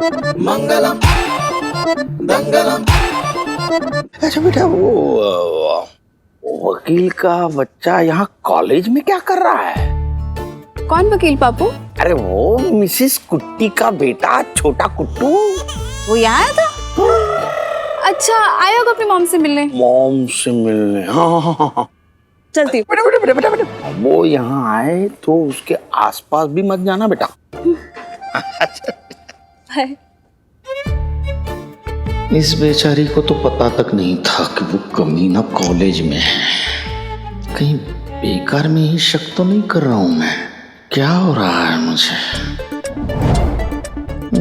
मंगलम दंगलम। अच्छा बेटा, वो वकील का बच्चा यहाँ कॉलेज में क्या कर रहा है? कौन वकील पापू? अरे वो मिसेस कुट्टी का बेटा छोटा कुट्टू। वो यहाँ आया था? अच्छा, आया होगा अपनी मॉम से मिलने। मॉम से मिलने? हाँ। चलती। बेटा, वो यहाँ आए तो उसके आसपास भी मत जाना बेटा। इस बेचारी को तो पता तक नहीं था कि वो कमीना कॉलेज में है। कहीं बेकार में ही शक तो नहीं कर रहा हूं मैं? क्या हो रहा है मुझे?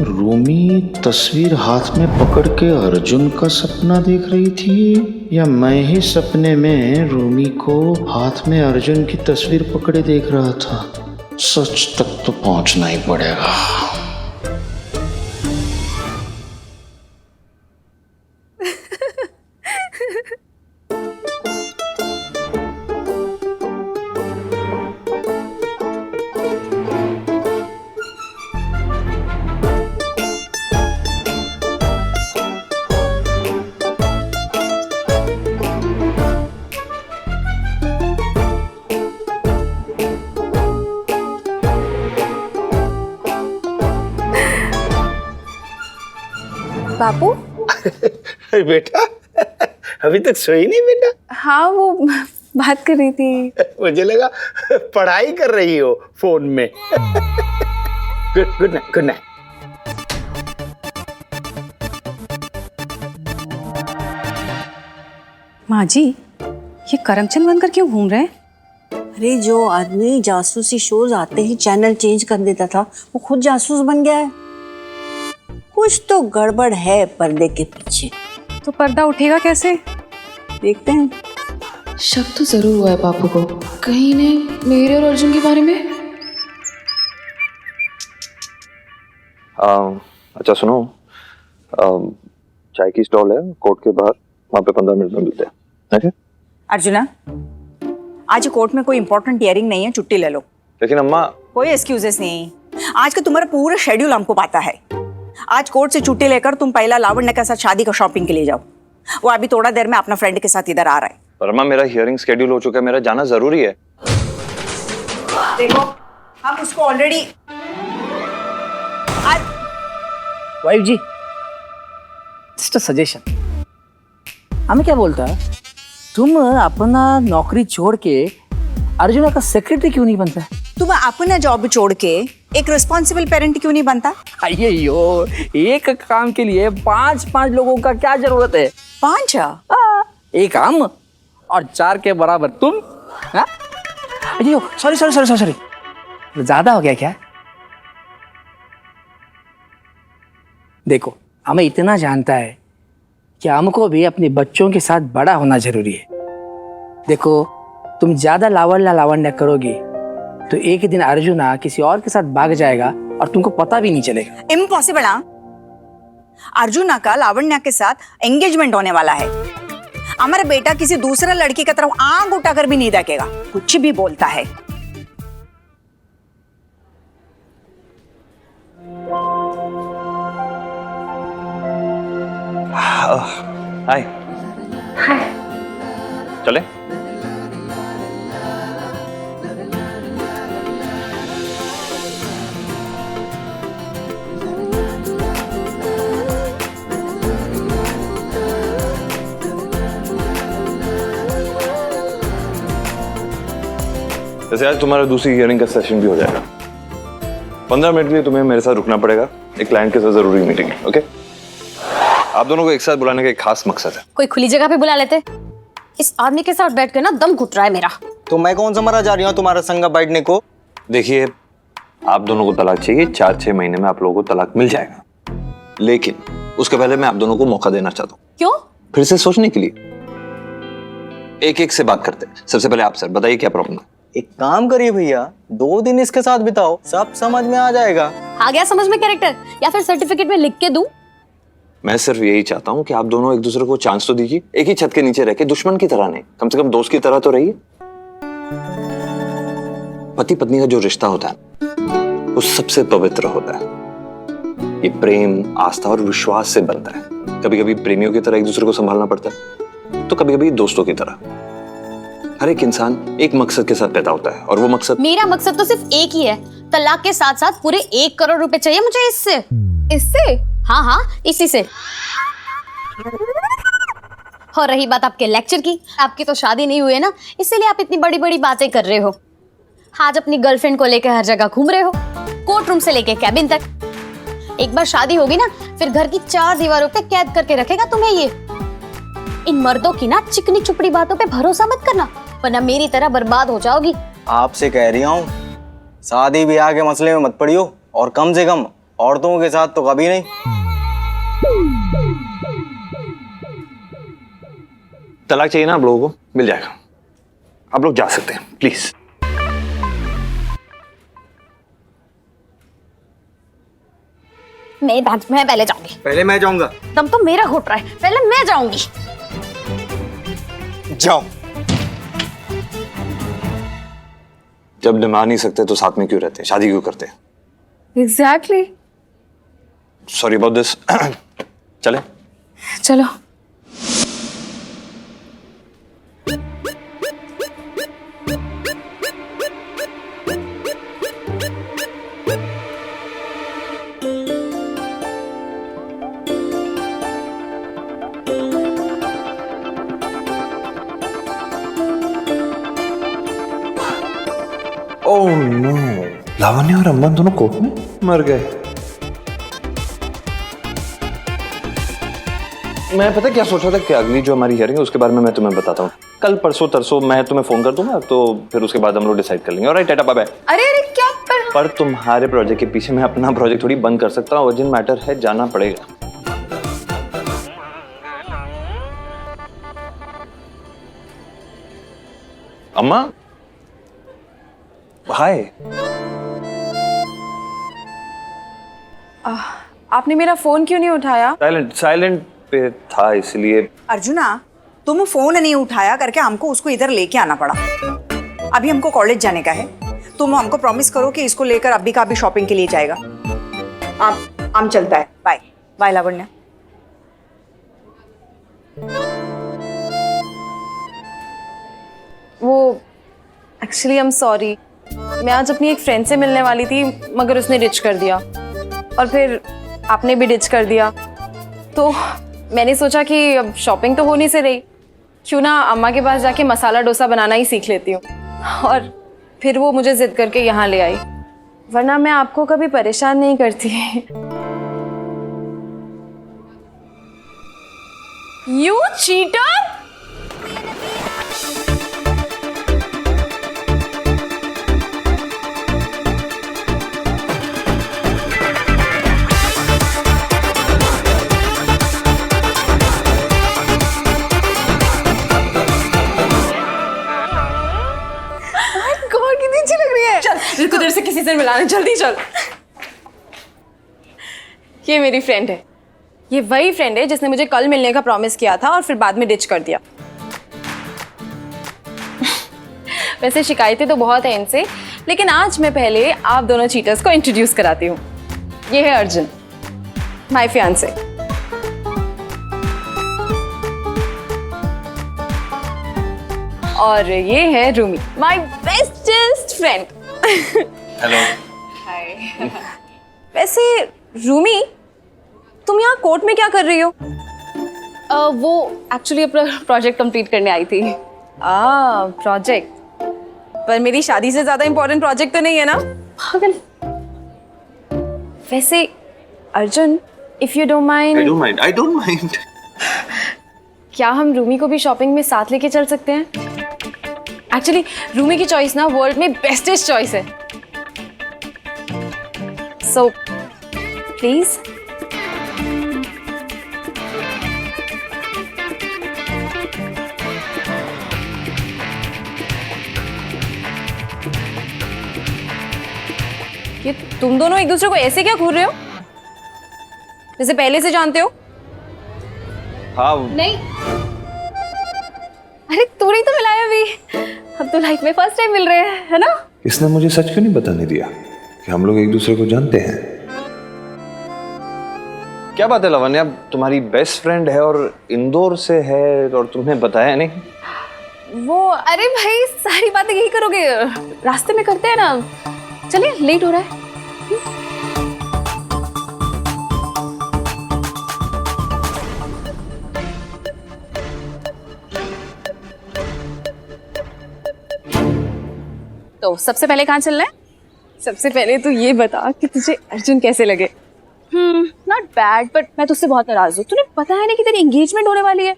रूमी तस्वीर हाथ में पकड़ के अर्जुन का सपना देख रही थी, या मैं ही सपने में रूमी को हाथ में अर्जुन की तस्वीर पकड़े देख रहा था? सच तक तो पहुंचना ही पड़ेगा। बापू? बेटा, अभी तक सोई नहीं बेटा? हाँ, वो बात कर रही थी। मुझे लगा पढ़ाई कर रही हो फोन में। Good night, good night. माँ जी, ये करमचंद बनकर क्यों घूम रहे हैं? अरे जो आदमी जासूसी शोज आते ही चैनल चेंज कर देता था, वो खुद जासूस बन गया है। कुछ तो गड़बड़ है पर्दे के पीछे। तो पर्दा उठेगा कैसे? देखते हैं। शक तो जरूर हुआ है पापू को, कहीं ने मेरे और अर्जुन के बारे में। अच्छा सुनो, चाय की स्टॉल है कोर्ट के बाहर, वहाँ पे 15 मिनट में मिलते हैं। okay? अर्जुना, आज कोर्ट में कोई इंपॉर्टेंट हियरिंग नहीं है, छुट्टी ले लो। लेकिन अम्मा, कोई एक्सक्यूजेस नहीं। आज का तुम्हारा पूरा शेड्यूल हमको पता है। आज कोर्ट से छुट्टी लेकर तुम पहला लावण्य के साथ शादी का शॉपिंग के लिए जाओ। वो अभी थोड़ा देर में अपना फ्रेंड के साथ इधर आ रहा है। पर अम्मा मेरा हियरिंग शेड्यूल हो चुका है, मेरा जाना जरूरी है। देखो, हम उसको ऑलरेडी वाइफ जी, जस्ट सजेशन। हमें क्या बोलता है, तुम अपना नौकरी छोड़ के अर्जुना का सेक्रेटरी क्यों नहीं बनता? तुम अपना जॉब छोड़ के एक रिस्पॉन्सिबल पेरेंट क्यों नहीं बनता? अयो, एक काम के लिए 5-5 लोगों का क्या जरूरत है? 5? एक हम और 4 के बराबर तुम। अयो, सॉरी, ज्यादा हो गया क्या? देखो, हमें इतना जानता है कि हमको भी अपने बच्चों के साथ बड़ा होना जरूरी है। देखो, तुम ज्यादा लावण्य करोगी तो एक ही दिन अर्जुना किसी और के साथ भाग जाएगा और तुमको पता भी नहीं चलेगा। इम्पॉसिबल। अर्जुना का लावण्या के साथ एंगेजमेंट होने वाला है। हमारा बेटा किसी दूसरा लड़की की तरफ आंख उठाकर भी नहीं देखेगा, कुछ भी बोलता है। हाय। चले? जैसे आज तुम्हारा दूसरी हियरिंग का सेशन भी हो जाएगा। 15 मिनट के लिए तुम्हें मेरे साथ रुकना पड़ेगा, एक क्लाइंट के साथ जरूरी मीटिंग है। ओके? आप दोनों को एक साथ बुलाने का एक खास मकसद है। कोई खुली जगह पे बुला लेते। इस आदमी के साथ बैठ कर ना दम घुट रहा है मेरा। तो मैं कौन सा मरा जा रही हूँ तुम्हारा संग बैठने को? देखिए, आप दोनों को तलाक चाहिए, 4-6 महीने में आप लोगों को तलाक मिल जाएगा, लेकिन उसके पहले मैं आप दोनों को मौका देना चाहता हूँ। क्यों? फिर से सोचने के लिए। एक एक से बात करते हैं। सबसे पहले आप सर बताइए क्या प्रॉब्लम है? एक काम करिए भैया, 2 दिन इसके साथ बिताओ, सब समझ में आ जाएगा। आ गया समझ में कैरेक्टर, या फिर सर्टिफिकेट में लिख के दूं? मैं सिर्फ यही चाहता हूँ कि आप दोनों एक दूसरे को चांस तो दीजिए। एक ही छत के नीचे रह के दुश्मन की तरह नहीं, कम से कम दोस्त की तरह तो रहिए। पति पत्नी का जो रिश्ता होता है वो सबसे पवित्र होता है। ये प्रेम, आस्था और विश्वास से बनता है। कभी कभी प्रेमियों की तरह एक दूसरे को संभालना पड़ता है, तो कभी कभी दोस्तों की तरह। हर एक इंसान एक मकसद के साथ पैदा होता है, और वो मकसद मेरा मकसद तो सिर्फ एक ही है, तलाक के साथ साथ पूरे 1 करोड़ रुपए चाहिए मुझे इससे। इससे? हाँ हाँ, इसी से। और रही बात आपके लेक्चर की, आपकी तो शादी नहीं हुई है ना, इसीलिए आप इतनी बड़ी बड़ी बातें कर रहे हो। आज अपनी गर्लफ्रेंड को लेकर हर जगह घूम रहे हो, कोर्ट रूम से लेके कैबिन तक। एक बार शादी होगी ना, फिर घर की 4 दीवारों पे कैद करके रखेगा तुम्हें ये। इन मर्दों की ना चिकनी चुपड़ी बातों पे भरोसा मत करना, वरना मेरी तरह बर्बाद हो जाओगी। आपसे कह रही हूँ, शादी ब्याह के मसले में मत पड़ियो, और कम से कम औरतों के साथ तो कभी नहीं। तलाक चाहिए ना आप लोगों को, मिल जाएगा। आप लोग जा सकते हैं, प्लीज। मैं पहले जाऊंगी। पहले मैं जाऊंगा। दम तो मेरा घुट रहा है, पहले मैं जाऊंगी। जाओ। जब निभा नहीं सकते तो साथ में क्यों रहते हैं, शादी क्यों करते हैं? एग्जैक्टली। Sorry about this. चले। चलो। ओह नो, लावण्य और अम्मन दोनों कोर्ट में मर गए। मैं पता क्या सोच रहा था कि अगली जो हमारी हियरिंग है उसके बारे में मैं तुम्हें बताता हूँ। कल परसों तरसों मैं तुम्हें फोन कर दूंगा, तो फिर उसके बाद हम लोग डिसाइड कर लेंगे। Alright, tata bye bye. अरे अरे क्या पर तुम्हारे प्रोजेक्ट के पीछे मैं अपना प्रोजेक्ट थोड़ी बंद कर सकता हूँ। अर्जेंट मैटर है, जाना पड़ेगा। अम्मा, हाय। आपने मेरा फोन क्यों नहीं उठाया? साइलेंट पे था इसलिए। अर्जुना, तुम फोन नहीं उठाया करके हमको उसको इधर लेके आना पड़ा। अभी हमको कॉलेज जाने का है। तुम हमको प्रॉमिस करो कि इसको लेकर अभी का अभी शॉपिंग के लिए जाएगा। आम चलता है। बाय बाय लावण्य। वो एक्चुअली आई एम सॉरी, मैं आज अपनी एक फ्रेंड से मिलने वाली थी, मगर उसने डिच कर दिया, और फिर आपने भी डिच कर दिया। तो मैंने सोचा कि अब शॉपिंग तो होनी से रही, क्यों ना अम्मा के पास जाके मसाला डोसा बनाना ही सीख लेती हूँ। और फिर वो मुझे जिद करके यहाँ ले आई, वरना मैं आपको कभी परेशान नहीं करती। You cheater! कितनी अच्छी लग रही है। चल मेरे को देर से किसी से मिलाना, जल्दी चल। ये मेरी फ्रेंड है, ये वही फ्रेंड है जिसने मुझे कल मिलने का प्रॉमिस किया था और फिर बाद में डिच कर दिया। वैसे शिकायतें तो बहुत है इनसे, लेकिन आज मैं पहले आप दोनों चीटर्स को इंट्रोड्यूस कराती हूँ। ये है अर्जुन, माय फियांसे। और ये है Rumi, my bestest friend. Hello. Hi. वैसे रूमी, तुम यहाँ कोर्ट में क्या कर रही हो? वो एक्चुअली अपना प्रोजेक्ट कंप्लीट करने आई थी। प्रोजेक्ट? पर मेरी शादी से ज्यादा इम्पोर्टेंट प्रोजेक्ट तो नहीं है ना? पागल। वैसे Arjun, if you don't mind, I don't mind. क्या हम रूमी को भी शॉपिंग में साथ लेके चल सकते हैं? एक्चुअली रूमी की चॉइस ना वर्ल्ड में बेस्टेस्ट चॉइस है। So please. ये तुम दोनों एक दूसरे को ऐसे क्या घूर रहे हो, जैसे पहले से जानते हो? हाँ, नहीं, अरे तू नहीं तो मिलाया अभी, अब तो लाइफ में फर्स्ट टाइम मिल रहे हैं, है ना? इसने मुझे सच क्यों नहीं बताने दिया कि हम लोग एक दूसरे को जानते हैं? क्या बात है लावण्या, तुम्हारी बेस्ट फ्रेंड है और इंदौर से है और तुमने बताया नहीं? वो अरे भाई सारी बातें यही करोगे, रास्ते में करते हैं ना। चलिए लेट हो रहा है। तो सबसे पहले कहाँ चलना है? सबसे पहले तो ये बता कि तुझे अर्जुन कैसे लगे? नॉट बैड, बट मैं तुझसे बहुत नाराज हूँ। तूने बताया नहीं कि तेरी एंगेजमेंट होने वाली है।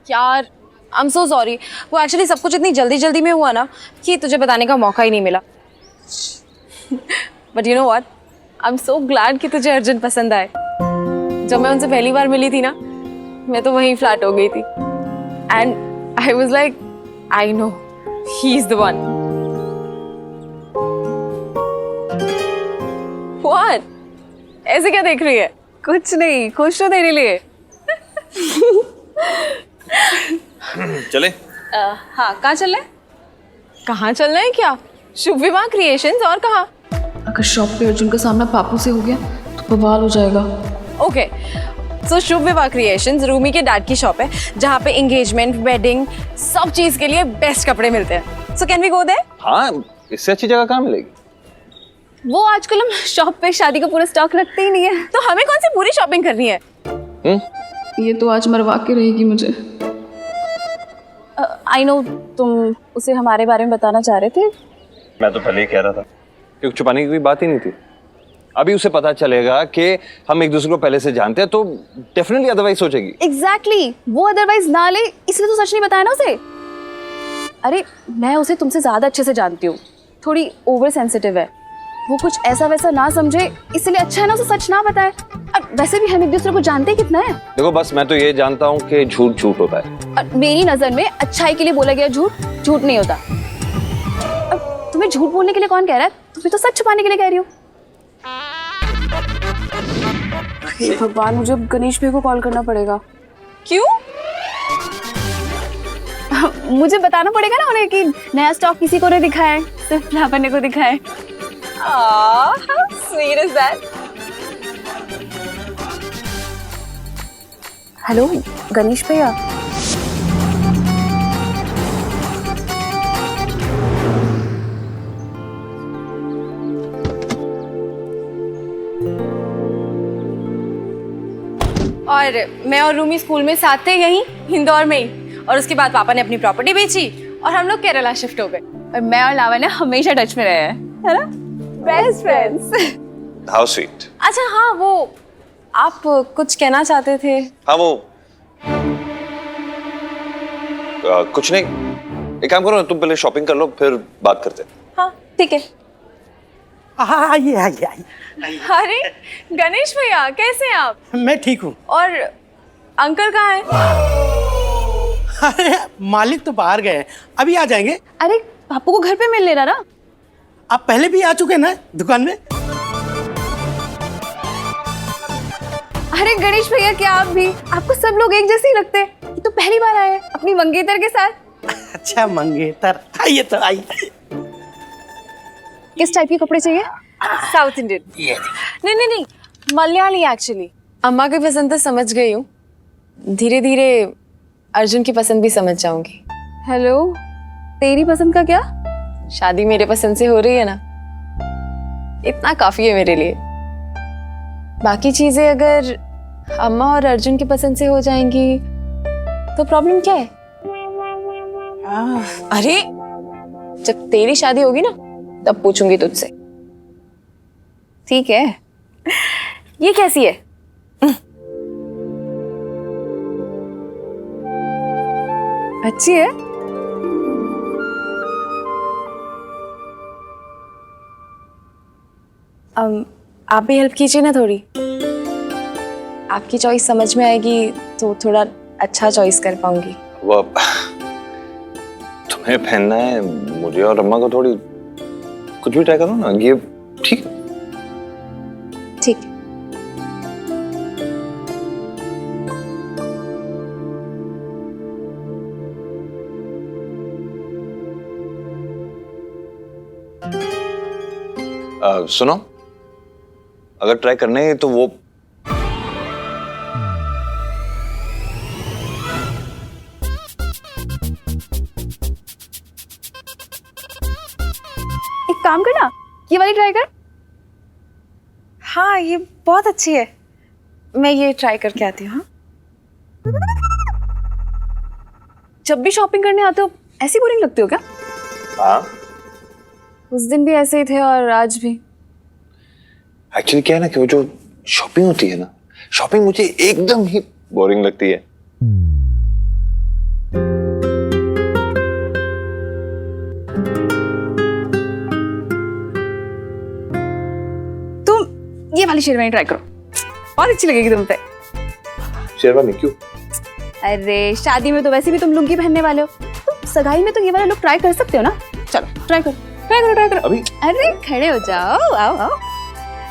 यार आई एम सो सॉरी, वो एक्चुअली सब कुछ इतनी जल्दी जल्दी में हुआ ना कि तुझे बताने का मौका ही नहीं मिला। But you know what, I am so glad कि तुझे अर्जुन पसंद आए। जब मैं उनसे पहली बार मिली थी ना, मैं तो वहीं फ्लैट हो गई थी। And I was like, I know he is the one. What, ऐसे क्या देख रही है? कुछ नहीं, खुश हो तेरे लिए। चले? हाँ, कहाँ चलना है? कहाँ चलना है क्या? शुभ विवाह क्रिएशंस, और कहाँ? अगर शॉप पे अर्जुन का सामना पापू से हो गया तो बवाल हो जाएगा। ओके, सो शुभ विवाह क्रिएशंस रूमी के डैड की शॉप है जहाँ पे एंगेजमेंट, वेडिंग, सब चीज के लिए बेस्ट कपड़े मिलते हैं। So can we go there? हाँ, इससे अच्छी जगह कहाँ मिलेगी? वो आजकल हम शॉप पे शादी का पूरा स्टॉक रखते ही नहीं है, तो हमें कौन सी पूरी शॉपिंग करनी है? ये तो आज मरवा के रहेगी मुझे। आई नो तुम उसे हमारे बारे में बताना चाह रहे थे। मैं तो पहले ही कह रहा था, क्योंकि छुपाने की कोई बात ही नहीं थी। अभी उसे पता चलेगा कि हम एक दूसरे को पहले से जानते हैं तो डेफिनेटली अदरवाइज सोचेगी। एग्जैक्टली, वो अदरवाइज ना ले इसलिए तो सच नहीं बताया ना उसे। अरे मैं उसे तुमसे ज्यादा अच्छे से जानती हूँ, थोड़ी ओवर सेंसिटिव है। वो कुछ ऐसा वैसा ना समझे, इसलिए अच्छा है ना उसे सच ना बताए। और वैसे भी हम एक दूसरे को जानते कितना है। देखो बस मैं तो ये जानता हूँ कि झूठ झूठ होता है। और मेरी नजर में अच्छाई के लिए बोला गया झूठ झूठ नहीं होता। अब तुम्हें झूठ बोलने के लिए कौन कह रहा है? तुम्हें तो सच छुपाने के लिए कह रही हो। हे भगवान, मुझे अब गणेश भैया को कॉल करना पड़ेगा। क्यों? मुझे बताना पड़ेगा ना उन्हें कि नया स्टॉक किसी को नहीं दिखाया है, सिर्फ लावण्य को दिखाया है। How sweet is that? Hello Ganesh भैया। और मैं और रूमी स्कूल में साथ थे, यहीं इंदौर में ही। और उसके बाद पापा ने अपनी प्रॉपर्टी बेची और हम लोग केरला शिफ्ट हो गए। और मैं और लावण्य हमेशा टच में रहे हैं, है ना? Best friends. How sweet. अच्छा हाँ, वो आप कुछ कहना चाहते थे? हाँ वो कुछ नहीं, एक काम करो ना, तुम पहले शॉपिंग कर लो फिर बात करते हैं। हाँ ठीक है। आइए आइए आइए। अरे गणेश भैया कैसे हैं आप? मैं ठीक हूँ। और अंकल कहाँ हैं? अरे मालिक तो बाहर गए हैं, अभी आ जाएंगे। अरे पापू को घर पे मिल लेना ना। आप पहले भी आ चुके हैं ना दुकान में? अरे गणेश भैया क्या आप भी? आपको सब लोग एक जैसे ही लगते हैं। ये तो पहली बार आए हैं अपनी मंगेतर के साथ। अच्छा मंगेतर, आइए तो आइए। किस टाइप के कपड़े चाहिए? South Indian? नहीं नहीं नहीं, मलयाली एक्चुअली। अम्मा की पसंद तो समझ गई हूँ, धीरे धीरे अर्जुन की पसंद भी समझ जाऊंगी। हेलो, तेरी पसंद का क्या? शादी मेरे पसंद से हो रही है ना, इतना काफी है मेरे लिए। बाकी चीजें अगर अम्मा और अर्जुन की पसंद से हो जाएंगी तो प्रॉब्लम क्या है? अरे जब तेरी शादी होगी ना तब पूछूंगी तुझसे, ठीक है? ये कैसी है? अच्छी है? आप भी हेल्प कीजिए ना थोड़ी। आपकी चॉइस समझ में आएगी तो थोड़ा अच्छा चॉइस कर पाऊंगी। वो तुम्हें पहनना है, मुझे और अम्मा को थोड़ी कुछ भी ट्राई करो ना, ये ठीक। ठीक। सुनो, अगर ट्राई करने हैं तो वो काम करना, ये वाली ट्राई कर। हाँ ये बहुत अच्छी है, मैं ये ट्राई करके आती हूँ। हाँ? जब भी शॉपिंग करने आते हो ऐसी बोरिंग लगती हो क्या? हाँ उस दिन भी ऐसे ही थे और आज भी। एक्चुअली क्या है ना कि वो जो शॉपिंग होती है ना, शॉपिंग मुझे एकदम ही बोरिंग लगती है। तुम ये वाली शेरवानी ट्राई करो, बहुत अच्छी लगेगी तुम पे। शेरवानी क्यों? अरे शादी में तो वैसे भी तुम लुंगी पहनने वाले हो, तुम सगाई में तो ये वाला लुक ट्राई कर सकते हो ना। चलो ट्राई करो, ट्राई करो। अभी? अरे खड़े हो जाओ, आओ आओ।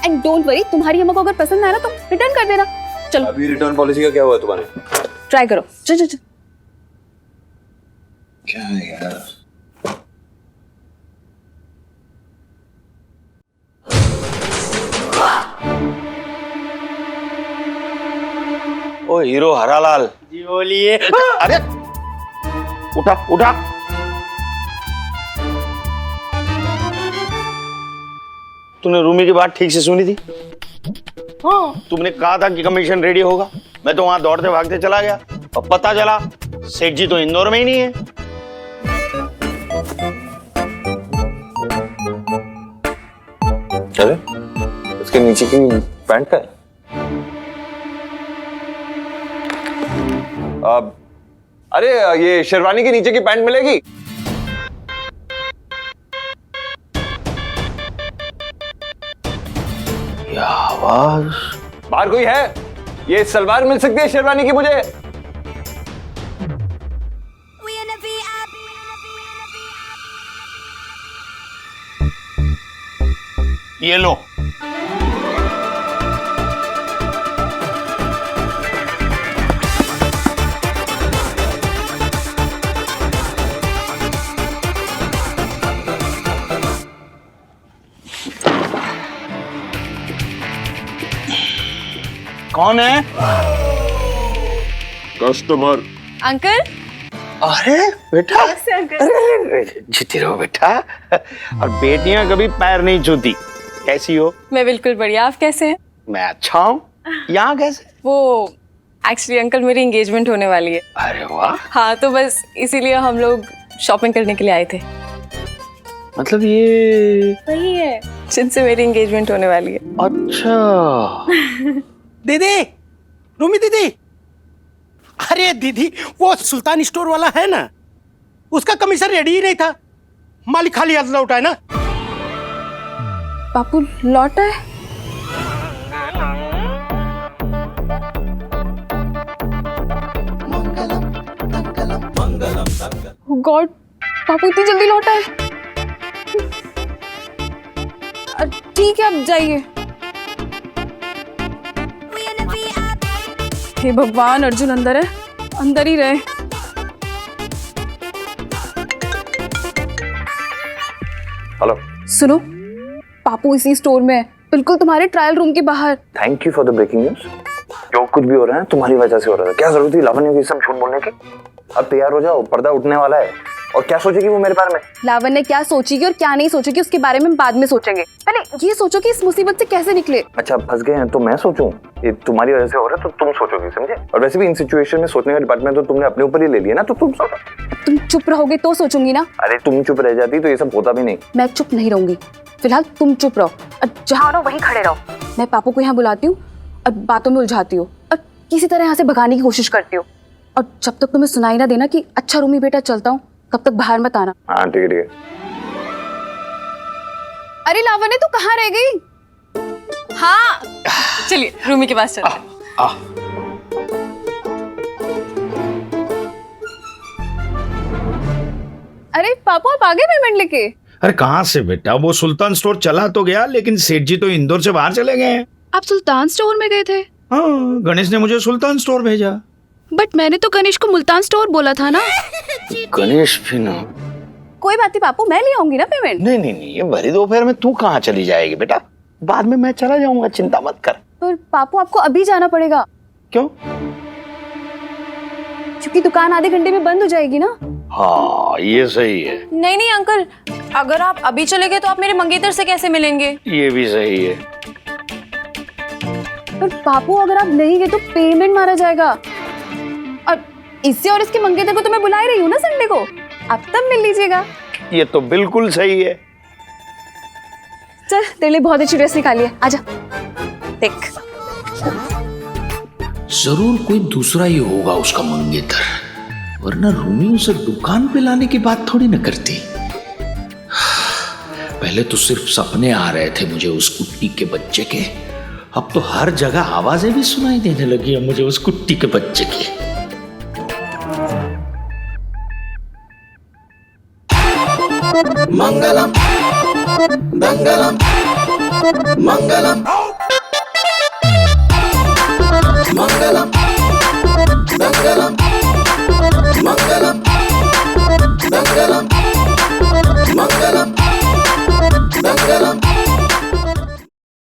एंड डोंट वरी, तुम्हारी अम्मा को अगर पसंद आया ना तुम रिटर्न कर देना। चलो अभी रिटर्न पॉलिसी का क्या हुआ तुम्हारे? ट्राई करो, चल। क्या है यार? ओ हीरो हरालाल जी बोलिए। अरे उठा उठा। तूने रूमी की बात ठीक से सुनी थी? हाँ तुमने कहा था कि कमीशन रेडी होगा, मैं तो वहां दौड़ते भागते चला गया और पता चला सेठ जी तो इंदौर में ही नहीं है। अरे इसके नीचे की पैंट का है? अरे ये शेरवानी के नीचे की पैंट मिलेगी? क्या आवाज? बाहर कोई है? ये सलवार मिल सकती है शेरवानी की मुझे? ये लो। कौन है? कस्टमर। अंकल। अरे बेटा, अरे जीती रहो बेटा। और बेटियां कभी पैर नहीं छूती। कैसी हो? मैं बिल्कुल बढ़िया, आप कैसे हैं? मैं अच्छा हूँ। यहाँ कैसे? वो एक्चुअली अंकल मेरी एंगेजमेंट होने वाली है। अरे वाह। हाँ तो बस इसीलिए हम लोग शॉपिंग करने के लिए आए थे। मतलब ये वही है जिनसे मेरी एंगेजमेंट होने वाली है। अच्छा। दीदी, रूमी दीदी। अरे दीदी, वो सुल्तान स्टोर वाला है ना, उसका कमीशन रेडी ही नहीं था, मालिक खाली हाथ लौटा है ना। बापू लौटा है? गॉड, बापू इतनी जल्दी लौटा है? ठीक है अब जाइए। हे भगवान, अर्जुन अंदर है, अंदर ही रहे। हेलो। सुनो, पापू इसी स्टोर में है, बिल्कुल तुम्हारे ट्रायल रूम के बाहर। Thank you for the breaking news. जो कुछ भी हो रहा है तुम्हारी वजह से हो रहा है। क्या जरूरत थी लावण्य की सब झूठ बोलने की? अब तैयार हो जाओ, पर्दा उठने वाला है। और क्या सोचेगी वो मेरे बारे में? लावण्य क्या सोचेगी और क्या नहीं सोचेगी उसके बारे में बाद में सोचेंगे। पहले ये सोचो कि इस मुसीबत से कैसे निकले। अच्छा फंस गए हैं तो मैं सोचूं? ये तुम्हारी वजह से हो रहा है तो तुम सोचोगी, समझे? और वैसे भी इन सिचुएशन में सोचने का डिपार्टमेंट तो तुमने अपने ऊपर ही ले लिया ना, तो तुम सोचो। तुम चुप रहोगे तो सोचूंगी ना। अरे तुम चुप रह जाती तो ये सब होता भी नहीं। मैं चुप नहीं रहूंगी, फिलहाल तुम चुप रहो और जहाँ रहो वहीं खड़े रहो। मैं पापू को यहाँ बुलाती हूँ और बातों में उलझाती हूँ और किसी तरह यहाँ से भगाने की कोशिश करती हूँ। और जब तक तुम्हें सुनाई ना देना कि अच्छा रूमी बेटा चलता हूँ, तब तक बाहर मत आना। हाँ ठीक है ठीक है। अरे लावण्य तू कहाँ रह गई? हाँ चलिए रूमी के पास चलते हैं। अरे पापा आप आगे पेमेंट लेके? अरे कहाँ से बेटा, वो सुल्तान स्टोर चला तो गया लेकिन सेठ जी तो इंदौर से बाहर चले गए हैं। आप सुल्तान स्टोर में गए थे? हाँ, गणेश ने मुझे सुल्तान स्टोर भेजा। बट मैंने तो गणेश को मुल्तान स्टोर बोला था ना। गणेश भी ना। कोई बात नहीं पापू, मैं ले आऊंगी ना पेमेंट। नहीं नहीं नहीं, ये भरी दोपहर में तू कहाँ चली जाएगी बेटा? बाद में मैं चला जाऊंगा, चिंता मत कर। पर पापू आपको अभी जाना पड़ेगा। क्यों? क्योंकि दुकान आधे घंटे में बंद हो जाएगी ना। हाँ ये सही है, नहीं नहीं अंकल, अगर आप अभी चले गए तो आप मेरे मंगेतर से कैसे मिलेंगे? ये भी सही है। पर पापू अगर आप नहीं गए तो पेमेंट मारा जाएगा। और इससे और इसके मंगेतर को तो मैं बुला ही रही हूँ ना संडे को, आप तब मिल लीजिएगा। ये तो बिल्कुल सही है। चल तेरे लिए बहुत अच्छी ड्रेस निकाली है, आजा देख। जरूर कोई दूसरा ही होगा उसका मंगेतर, वरना रूमी उसे दुकान पे लाने की बात थोड़ी न करती। पहले तो सिर्फ सपने आ रहे थे मुझे उस कुट्टी के बच्चे के, अब तो हर जगह आवाजें भी सुनाई देने लगी है मुझे उस कुट्टी के बच्चे की। मंगलम मंगलम मंगलम